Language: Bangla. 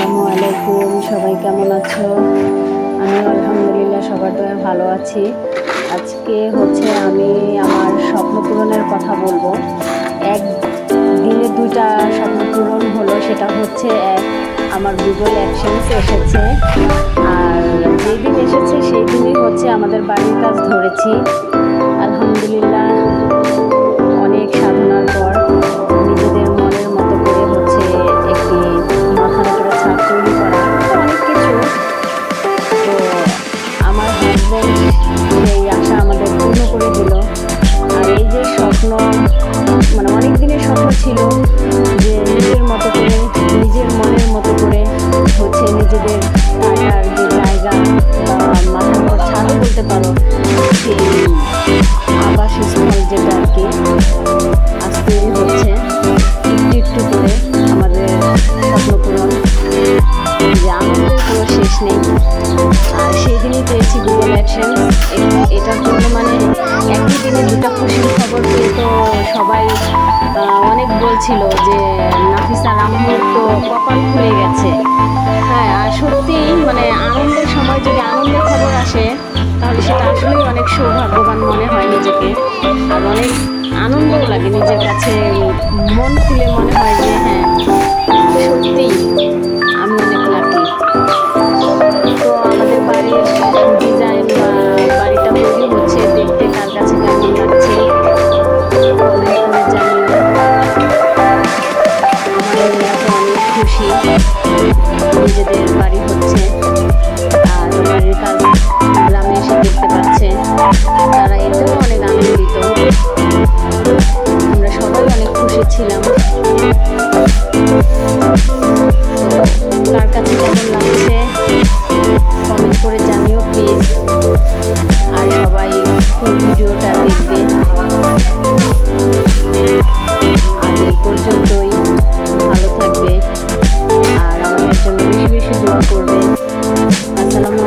আসসালামু আলাইকুম, সবাই কেমন আছো? আমি আলহামদুলিল্লাহ সবার দয়ায় ভালো আছি। আজকে আমি আমার স্বপ্ন পূরণের কথা বলবো। এক দিনে দুইটা স্বপ্ন পূরণ হলো, সেটা হচ্ছে আমার গুগল অ্যাডসেন্স এসেছে, আর যেই দিন এসেছে সেই দিনই আমাদের বাড়ির কাজ ধরেছি। আলহামদুলিল্লাহ অনেক সাধনার পর নিজেদের মনের মতো করে একটি মাথার উপরে ছাদ তৈরি করা, অনেক কিছু। তো আমার হাজব্যান্ড এই আশা আমাদের পূর্ণ করে দিল। আর এই যে স্বপ্ন, অনেক দিনের স্বপ্ন ছিল যে নিজের মতো করে, নিজের মনের মতো করে নিজেদের থাকার যে জায়গা বা মাথার উপর ছাদও বলতে পারো, সেই আবাসস্থল যেটা আর কি আজ তৈরি হচ্ছে একটু একটু করে। আমাদের স্বপ্ন পূরণ, যে আনন্দের কোনো শেষ নেই। আর সেই দিনই পেয়েছি গুগল অ্যাডসেন্স। এটার জন্য একই দিনে দুটা খুশির খবর পেয়ে তো সবাই অনেক বলছিল যে নাফিসার আম্মুর তো কপাল খুলে গেছে। হ্যাঁ, আর সত্যি আনন্দের সময় যদি আনন্দের খবর আসে তাহলে সেটা আসলেই অনেক সৌভাগ্যবান মনে হয় নিজেকে, আর অনেক আনন্দও লাগে নিজের কাছে। মন খুলে মনে হয় যে হ্যাঁ, সত্যিই আমি অনেক লাকি। তো আমাদের বাড়ির ডিজাইন বা বাড়িটা তৈরি হচ্ছে, দেখতে কার কাছে কেমন লাগছে কমেন্ট করে জানিও। আমাদের এলাকা অনেক খুশি, নিজেদের বাড়ি হচ্ছে, আর বাড়ির কাজ গ্রামে এসে দেখতে পাচ্ছে, তারা এতেও অনেক আনন্দিত। আমরা সবাই অনেক খুশি ছিলাম। কার কাছে কেমন লাগছে কমেন্ট করে জানিও প্লিজ, আর সবাই ফুল ভিডিওটা দেখবে। আজ এই পর্যন্তই, ভালো থাকবে আর আমাদের জন্য বেশি বেশি দোয়া করবে। আসসালামু